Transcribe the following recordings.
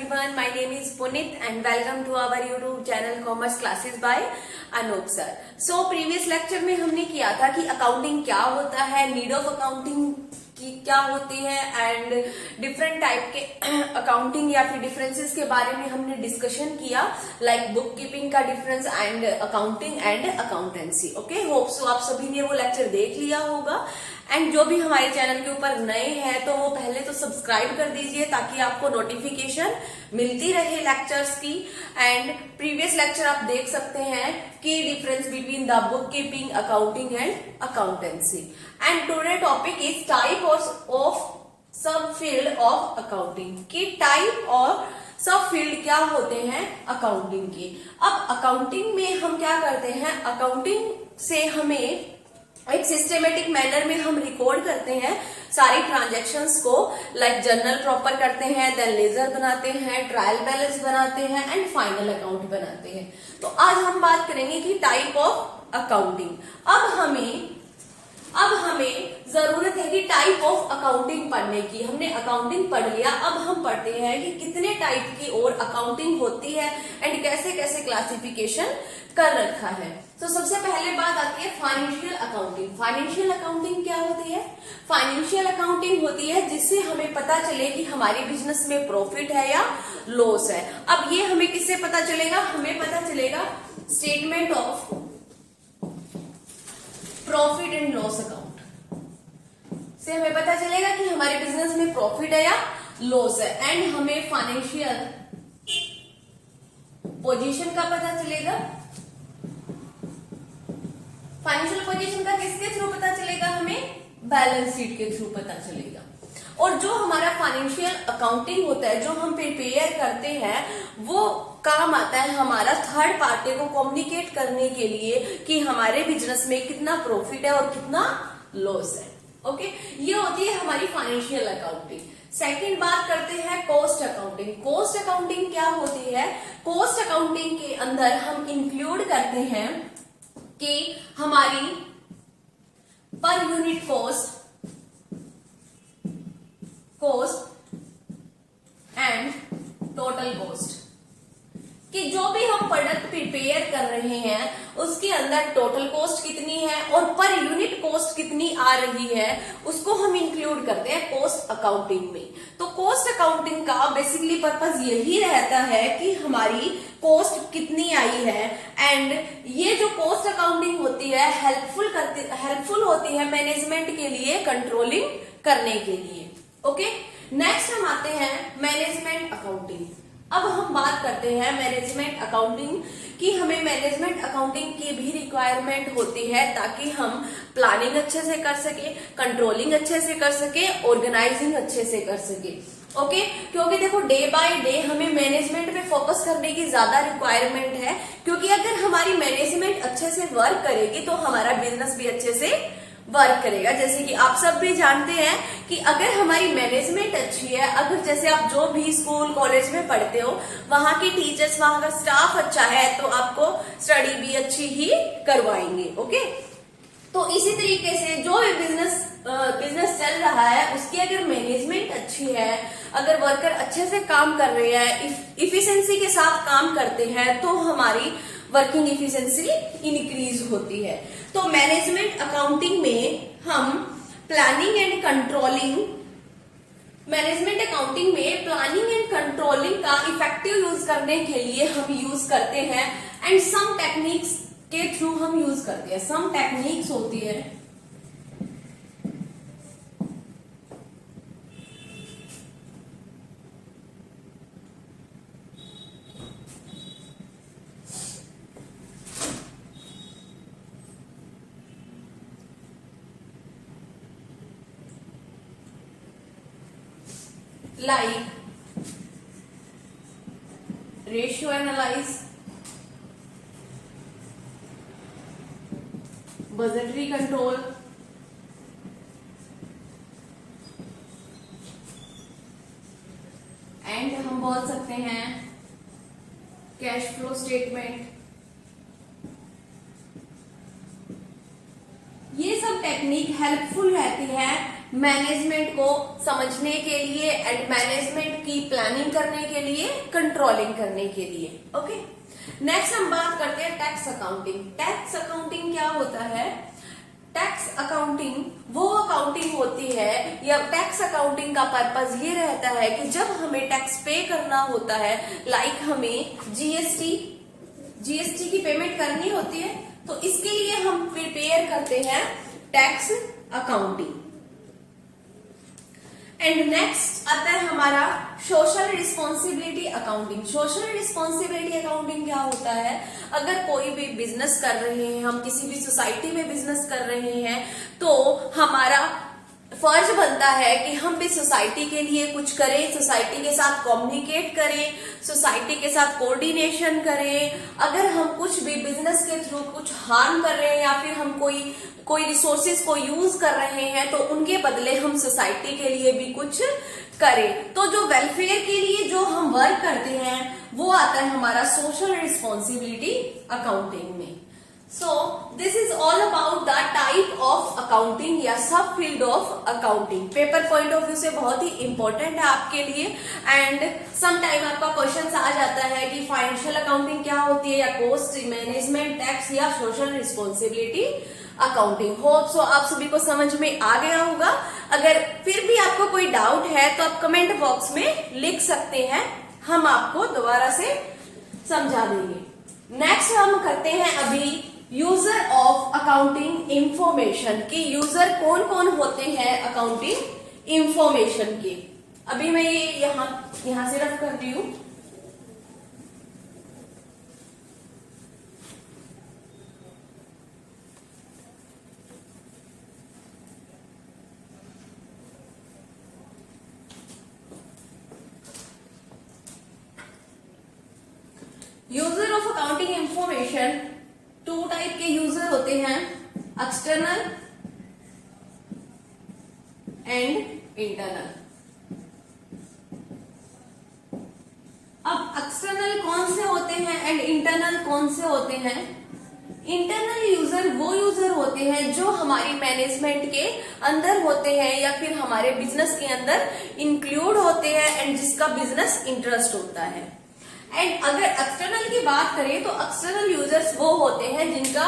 everyone, my name is Punit and welcome to our YouTube channel Commerce Classes by Anup sir. So previous lecture में हमने किया था कि accounting क्या होता है, नीड ऑफ अकाउंटिंग की क्या होती है एंड डिफरेंट टाइप के अकाउंटिंग या फिर डिफरेंसेस के बारे में हमने डिस्कशन किया, लाइक बुक कीपिंग का difference and accounting and accountancy. Okay, hope so आप सभी ने वो लेक्चर देख लिया होगा. एंड जो भी हमारे चैनल के ऊपर नए हैं तो वो पहले तो सब्सक्राइब कर दीजिए ताकि आपको नोटिफिकेशन मिलती रहे लेक्चर्स की. एंड प्रीवियस लेक्चर आप देख सकते हैं कि difference between the book keeping, accounting and accountancy. And today topic is type of सब फील्ड ऑफ अकाउंटिंग. की टाइप और सब फील्ड क्या होते हैं अकाउंटिंग के. अब अकाउंटिंग में हम क्या करते हैं, अकाउंटिंग से हमें एक सिस्टमेटिक मैनर में हम रिकॉर्ड करते हैं सारी ट्रांजैक्शंस को, लाइक जर्नल प्रॉपर करते हैं, देन लेजर बनाते हैं, ट्रायल बैलेंस बनाते हैं एंड फाइनल अकाउंट बनाते हैं. तो आज हम बात करेंगे कि टाइप ऑफ अकाउंटिंग. अब हमें जरूरत है कि टाइप ऑफ अकाउंटिंग पढ़ने की. हमने अकाउंटिंग पढ़ लिया, अब हम पढ़ते हैं कि कितने टाइप की और अकाउंटिंग होती है एंड कैसे कैसे क्लासिफिकेशन कर रखा है. तो सबसे पहले बात आती है फाइनेंशियल अकाउंटिंग. फाइनेंशियल अकाउंटिंग क्या होती है? फाइनेंशियल अकाउंटिंग होती है जिससे हमें पता चले कि हमारे बिजनेस में प्रॉफिट है या लॉस है. अब ये हमें किससे पता चलेगा? हमें पता चलेगा statement of profit and loss account से हमें पता चलेगा कि हमारे बिजनेस में प्रॉफिट है या लॉस है. एंड हमें फाइनेंशियल पोजीशन का पता चलेगा. फाइनेंशियल पोजीशन का किसके थ्रू पता चलेगा? हमें बैलेंस शीट के थ्रू पता चलेगा. और जो हमारा फाइनेंशियल अकाउंटिंग होता है, जो हम प्रिपेयर करते हैं, वो काम आता है हमारा थर्ड पार्टी को कम्युनिकेट करने के लिए कि हमारे बिजनेस में कितना प्रॉफिट है और कितना लॉस है. ओके, ये होती है हमारी फाइनेंशियल अकाउंटिंग. सेकंड बात करते हैं कॉस्ट अकाउंटिंग. कॉस्ट अकाउंटिंग क्या होती है? कॉस्ट अकाउंटिंग के अंदर हम इंक्लूड करते हैं कि हमारी per unit cost and total cost, कि जो भी हम प्रोडक्ट प्रिपेयर कर रहे हैं उसके अंदर टोटल कॉस्ट कितनी है और पर यूनिट कॉस्ट कितनी आ रही है, उसको हम इंक्लूड करते हैं कॉस्ट अकाउंटिंग में. तो कॉस्ट अकाउंटिंग का बेसिकली पर्पस यही रहता है कि हमारी कॉस्ट कितनी आई है. एंड ये जो कॉस्ट अकाउंटिंग होती है हेल्पफुल होती है मैनेजमेंट के लिए, कंट्रोलिंग करने के लिए. ओके, नेक्स्ट हम आते हैं मैनेजमेंट अकाउंटिंग. अब हम बात करते हैं मैनेजमेंट अकाउंटिंग कि हमें मैनेजमेंट अकाउंटिंग की भी रिक्वायरमेंट होती है ताकि हम प्लानिंग अच्छे से कर सके, कंट्रोलिंग अच्छे से कर सके, ऑर्गेनाइजिंग अच्छे से कर सके. ओके, क्योंकि देखो डे बाय डे हमें मैनेजमेंट पे फोकस करने की ज्यादा रिक्वायरमेंट है, क्योंकि अगर हमारी मैनेजमेंट अच्छे से वर्क करेगी तो हमारा बिजनेस भी अच्छे से वर्क करेगा. जैसे कि आप सब भी जानते हैं कि अगर हमारी मैनेजमेंट अच्छी है, अगर जैसे आप जो भी स्कूल कॉलेज में पढ़ते हो वहां के टीचर्स, वहां का स्टाफ अच्छा है तो आपको स्टडी भी अच्छी ही करवाएंगे. ओके, तो इसी तरीके से जो भी बिजनेस चल रहा है उसकी अगर मैनेजमेंट अच्छी है, अगर वर्कर अच्छे से काम कर रहे हैं, इफिशिएंसी के साथ काम करते हैं, तो हमारी वर्किंग इफिशिएंसी इंक्रीज होती है. तो मैनेजमेंट अकाउंटिंग में हम planning and controlling, management accounting में प्लानिंग एंड कंट्रोलिंग का इफेक्टिव यूज करने के लिए हम यूज करते हैं एंड सम टेक्निक्स के थ्रू हम यूज करते हैं. सम टेक्निक्स होती है like ratio analyze, budgetary control, and हम बोल सकते हैं कैश फ्लो स्टेटमेंट. ये सब टेक्निक हेल्पफुल रहती है मैनेजमेंट को समझने के लिए एंड मैनेजमेंट की प्लानिंग करने के लिए, कंट्रोलिंग करने के लिए। ओके, नेक्स्ट हम बात करते हैं टैक्स अकाउंटिंग। टैक्स अकाउंटिंग क्या होता है? टैक्स अकाउंटिंग वो अकाउंटिंग होती है, या टैक्स अकाउंटिंग का पर्पस ये रहता है कि जब हमें टैक्स पे करना होता है, लाइक हमें जीएसटी की पेमेंट करनी होती है, तो इसके लिए हम प्रिपेयर करते हैं टैक्स अकाउंटिंग। एंड नेक्स्ट आता है हमारा social responsibility accounting. Social responsibility accounting क्या होता है? अगर कोई भी बिजनेस कर रहे हैं, हम किसी भी सोसाइटी में बिजनेस कर रहे हैं, तो हमारा फर्ज बनता है कि हम भी सोसाइटी के लिए कुछ करें, सोसाइटी के साथ कम्युनिकेट करें, सोसाइटी के साथ कोऑर्डिनेशन करें। अगर हम कुछ भी बिजनेस के थ्रू कुछ हार्म कर रहे हैं या फिर हम कोई रिसोर्सेज को यूज कर रहे हैं, तो उनके बदले हम सोसाइटी के लिए भी कुछ करें। तो जो वेलफेयर के लिए जो हम वर्क करते हैं वो आता है हमारा सोशल रिस्पॉन्सिबिलिटी अकाउंटिंग में। So this is all about the type of accounting या सब field of accounting. Paper point of view से बहुत ही इंपॉर्टेंट है आपके लिए। एंड सम टाइम आपका क्वेश्चन आ जाता है कि फाइनेंशियल अकाउंटिंग क्या होती है, या कॉस्ट मैनेजमेंट, टैक्स या social responsibility accounting. Hope so आप सभी को समझ में आ गया होगा। अगर फिर भी आपको कोई डाउट है तो आप कमेंट बॉक्स में लिख सकते हैं, हम आपको दोबारा से समझा देंगे। नेक्स्ट हम करते हैं अभी यूजर ऑफ अकाउंटिंग इंफॉर्मेशन की। यूजर कौन कौन होते हैं अकाउंटिंग इंफॉर्मेशन के? अभी मैं ये यहां से रफ कर रही हूं। User of accounting information, two type के यूजर होते हैं, एक्सटर्नल एंड इंटरनल। अब एक्सटर्नल कौन से होते हैं एंड इंटरनल कौन से होते हैं? इंटरनल यूजर वो यूजर होते हैं जो हमारी मैनेजमेंट के अंदर होते हैं या फिर हमारे बिजनेस के अंदर इंक्लूड होते हैं एंड जिसका बिजनेस इंटरेस्ट होता है। एंड अगर एक्सटर्नल की बात करें तो एक्सटर्नल यूजर्स वो होते हैं जिनका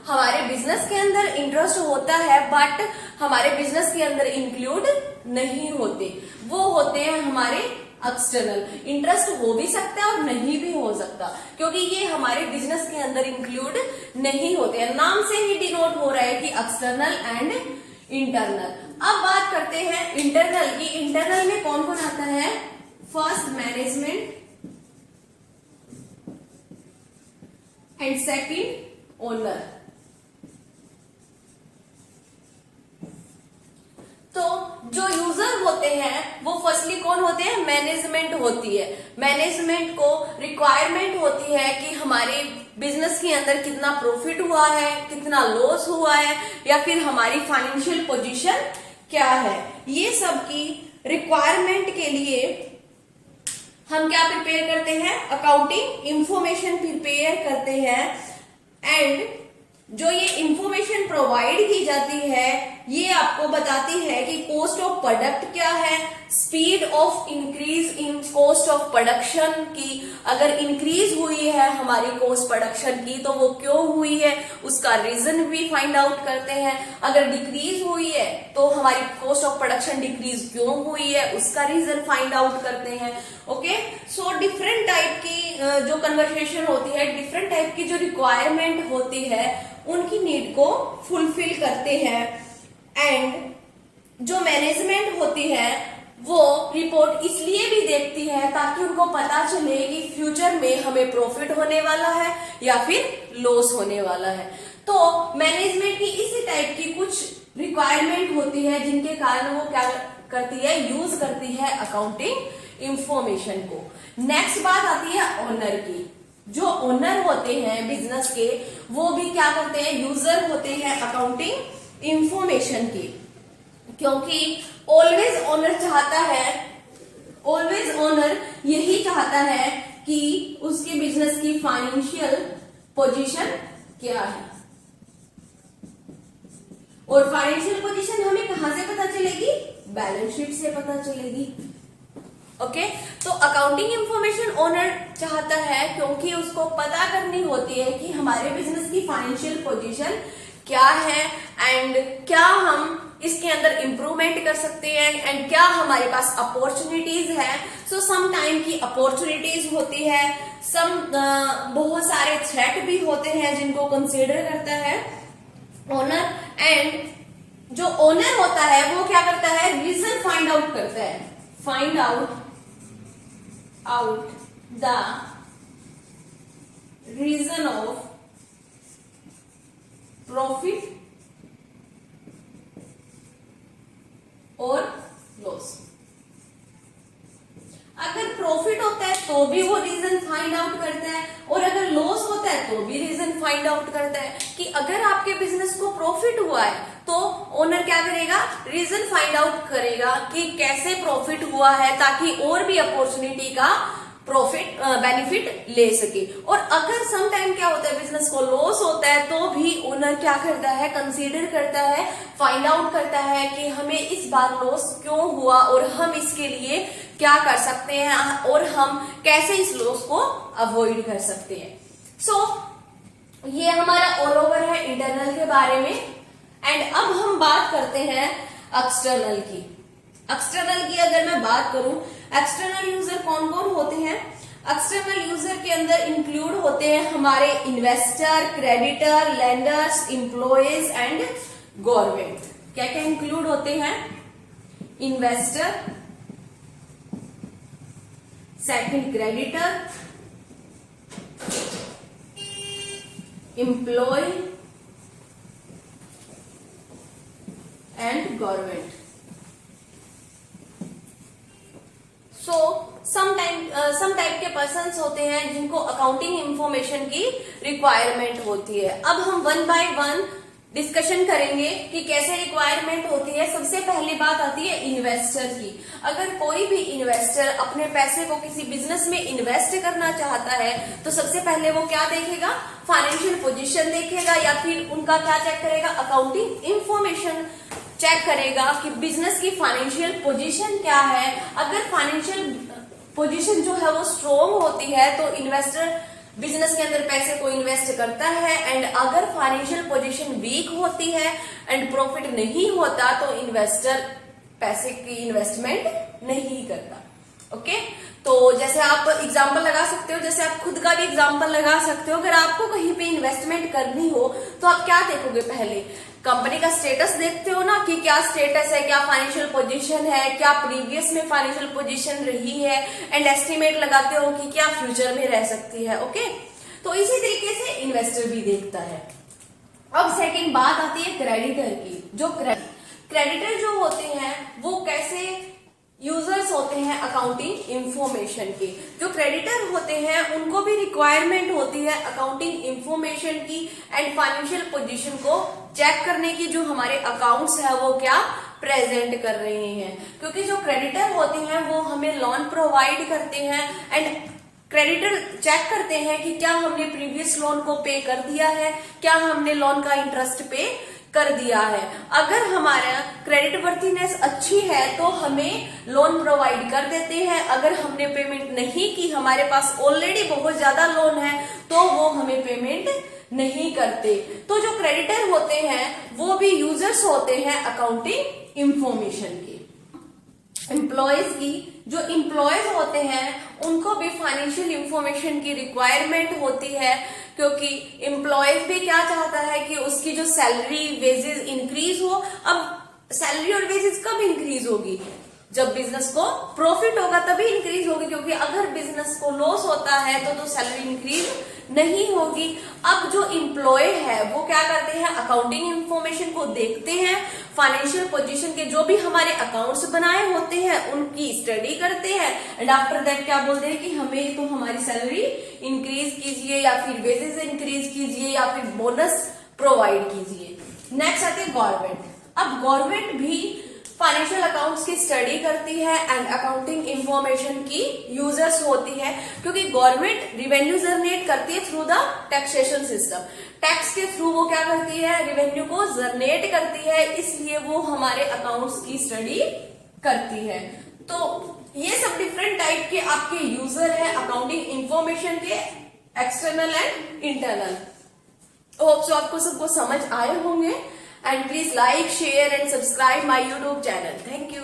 हमारे बिजनेस के अंदर इंटरेस्ट होता है बट हमारे बिजनेस के अंदर इंक्लूड नहीं होते। वो होते हैं हमारे एक्सटर्नल। इंटरेस्ट हो भी सकता है और नहीं भी हो सकता, क्योंकि ये हमारे बिजनेस के अंदर इंक्लूड नहीं होते हैं। नाम से ही डिनोट हो रहा है कि एक्सटर्नल एंड इंटरनल। अब बात करते हैं इंटरनल की। इंटरनल में कौन कौन आता है? First management and second owner. तो जो यूजर होते हैं वो फर्स्टली कौन होते हैं? मैनेजमेंट होती है। मैनेजमेंट को रिक्वायरमेंट होती है कि हमारे बिजनेस के अंदर कितना प्रॉफिट हुआ है, कितना लॉस हुआ है, या फिर हमारी फाइनेंशियल पोजीशन क्या है। ये सब की रिक्वायरमेंट के लिए हम क्या प्रिपेयर करते हैं? अकाउंटिंग इंफॉर्मेशन प्रिपेयर करते हैं। एंड जो ये इंफॉर्मेशन प्रोवाइड की जाती है ये आपको बताती है कि कॉस्ट ऑफ प्रोडक्ट क्या है, speed of increase in cost of production की। अगर इंक्रीज हुई है हमारी कॉस्ट प्रोडक्शन की तो वो क्यों हुई है, उसका रीजन भी फाइंड आउट करते हैं। अगर डिक्रीज हुई है तो हमारी कॉस्ट ऑफ प्रोडक्शन डिक्रीज क्यों हुई है, उसका रीजन फाइंड आउट करते हैं। ओके, सो डिफरेंट टाइप की जो कन्वर्सेशन होती है, डिफरेंट टाइप की जो रिक्वायरमेंट होती है, उनकी नीड को फुलफिल करते हैं। एंड जो मैनेजमेंट होती है वो रिपोर्ट इसलिए भी देखती है ताकि उनको पता चले कि फ्यूचर में हमें प्रॉफिट होने वाला है या फिर लॉस होने वाला है। तो मैनेजमेंट की इसी टाइप की कुछ रिक्वायरमेंट होती है जिनके कारण वो क्या करती है, यूज करती है अकाउंटिंग इंफॉर्मेशन को। नेक्स्ट बात आती है ओनर की। जो ओनर होते हैं बिजनेस के वो भी क्या करते हैं, यूजर होते हैं अकाउंटिंग इंफॉर्मेशन की। क्योंकि ऑलवेज ओनर चाहता है, ऑलवेज ओनर यही चाहता है कि उसके बिजनेस की फाइनेंशियल पोजीशन क्या है। और फाइनेंशियल पोजीशन हमें कहां से पता चलेगी? बैलेंस शीट से पता चलेगी। ओके, तो अकाउंटिंग इंफॉर्मेशन ओनर चाहता है क्योंकि उसको पता करनी होती है कि हमारे बिजनेस की फाइनेंशियल पोजीशन क्या है एंड क्या हम इसके अंदर इंप्रूवमेंट कर सकते हैं एंड क्या हमारे पास अपॉर्चुनिटीज है। सो सम टाइम की अपॉर्चुनिटीज होती है, बहुत सारे थ्रेट भी होते हैं जिनको कंसीडर करता है ओनर। एंड जो ओनर होता है वो क्या करता है? रीजन फाइंड आउट करता है, find out the reason of profit और लॉस। अगर प्रॉफिट होता है तो भी वो रीजन फाइंड आउट करता है, और अगर लॉस होता है तो भी रीजन फाइंड आउट करता है। कि अगर आपके बिजनेस को प्रॉफिट हुआ है तो ओनर क्या करेगा? रीजन फाइंड आउट करेगा कि कैसे प्रॉफिट हुआ है, ताकि और भी अपॉर्चुनिटी का प्रॉफिट बेनिफिट ले सके। और अगर सम टाइम क्या होता है, बिजनेस को लॉस होता है तो भी ओनर क्या करता है? कंसीडर करता है, फाइंड आउट करता है कि हमें इस बार लॉस क्यों हुआ और हम इसके लिए क्या कर सकते हैं और हम कैसे इस लॉस को अवॉइड कर सकते हैं। ये हमारा ऑल ओवर है इंटरनल के बारे में। एंड अब हम बात करते हैं एक्सटर्नल की। एक्सटर्नल की अगर मैं बात करूं, एक्सटर्नल यूजर कौन कौन होते हैं? एक्सटर्नल यूजर के अंदर इंक्लूड होते हैं हमारे investor, creditor, lenders, employees and government. क्या क्या इंक्लूड होते हैं? Investor, second creditor, employee and government. Some type के पर्सन्स होते हैं जिनको अकाउंटिंग इंफॉर्मेशन की रिक्वायरमेंट होती है। अब हम वन बाय वन डिस्कशन करेंगे कि कैसे रिक्वायरमेंट होती है। सबसे पहली बात आती है इन्वेस्टर की। अगर कोई भी इन्वेस्टर अपने पैसे को किसी बिजनेस में इन्वेस्ट करना चाहता है तो सबसे पहले वो क्या देखेगा? फाइनेंशियल पोजीशन देखेगा, या फिर उनका क्या चेक करेगा? अकाउंटिंग इंफॉर्मेशन चेक करेगा कि बिजनेस की फाइनेंशियल पोजीशन क्या है। अगर फाइनेंशियल पोजीशन जो है वो स्ट्रोंग होती है तो इन्वेस्टर बिजनेस के अंदर पैसे को इन्वेस्ट करता है। एंड अगर फाइनेंशियल पोजीशन वीक होती है एंड प्रॉफिट नहीं होता तो इन्वेस्टर पैसे की इन्वेस्टमेंट नहीं करता। ओके, तो जैसे आप एग्जांपल लगा सकते हो, जैसे आप खुद का भी एग्जांपल लगा सकते हो। अगर आपको कहीं पे इन्वेस्टमेंट करनी हो तो आप क्या देखोगे? पहले कंपनी का स्टेटस देखते हो ना, कि क्या स्टेटस है, क्या फाइनेंशियल पोजीशन है, क्या प्रीवियस में फाइनेंशियल पोजीशन रही है, एंड एस्टिमेट लगाते हो कि क्या फ्यूचर में रह सकती है। ओके, तो इसी तरीके से इन्वेस्टर भी देखता है। अब सेकंड बात आती है क्रेडिटर की। जो क्रेडिटर जो होते हैं वो कैसे यूजर्स होते हैं अकाउंटिंग इंफॉर्मेशन के। जो क्रेडिटर होते हैं उनको भी रिक्वायरमेंट होती है अकाउंटिंग इंफॉर्मेशन की एंड फाइनेंशियल पोजीशन को चेक करने की, जो हमारे अकाउंट्स है वो क्या प्रेजेंट कर रहे हैं। क्योंकि जो क्रेडिटर होते हैं वो हमें लोन प्रोवाइड करते हैं एंड क्रेडिटर चेक करते हैं कि क्या हमने प्रीवियस लोन को पे कर दिया है, क्या हमने लोन का इंटरेस्ट पे कर दिया है। अगर हमारा क्रेडिट वर्थीनेस अच्छी है तो हमें लोन प्रोवाइड कर देते हैं। अगर हमने पेमेंट नहीं की, हमारे पास ऑलरेडी बहुत ज्यादा लोन है, तो वो हमें पेमेंट नहीं करते। तो जो क्रेडिटर होते हैं वो भी यूजर्स होते हैं अकाउंटिंग इंफॉर्मेशन के। एम्प्लॉयज की, जो एम्प्लॉयज होते हैं उनको भी फाइनेंशियल इंफॉर्मेशन की रिक्वायरमेंट होती है, क्योंकि एम्प्लॉयज भी क्या चाहता है कि उसकी जो सैलरी वेजेस इंक्रीज हो। अब सैलरी और वेजेस कब इंक्रीज होगी? जब बिजनेस को प्रॉफिट होगा तभी इंक्रीज होगी, क्योंकि अगर बिजनेस को लॉस होता है तो सैलरी इंक्रीज नहीं होगी। अब जो एम्प्लॉय है वो क्या करते हैं? अकाउंटिंग इंफॉर्मेशन को देखते हैं, फाइनेंशियल पोजीशन के जो भी हमारे अकाउंट्स बनाए होते हैं उनकी स्टडी करते हैं एंड आफ्टर दैट क्या बोलते हैं कि हमें तो हमारी सैलरी इंक्रीज कीजिए या फिर वेजेस इंक्रीज कीजिए या फिर बोनस प्रोवाइड कीजिए। नेक्स्ट आती है गवर्नमेंट। अब गवर्नमेंट भी फाइनेंशियल अकाउंट्स की स्टडी करती है एंड अकाउंटिंग इंफॉर्मेशन की यूजर्स होती है, क्योंकि गवर्नमेंट रिवेन्यू जनरेट करती है through the taxation system. Tax के थ्रू वो क्या करती है, रिवेन्यू को जनरेट करती है, इसलिए वो हमारे अकाउंट्स की स्टडी करती है। तो ये सब डिफरेंट टाइप के आपके यूजर है अकाउंटिंग इंफॉर्मेशन के, external and internal. Hope so आपको सबको समझ आए होंगे। And please like, share and subscribe my YouTube channel. Thank you.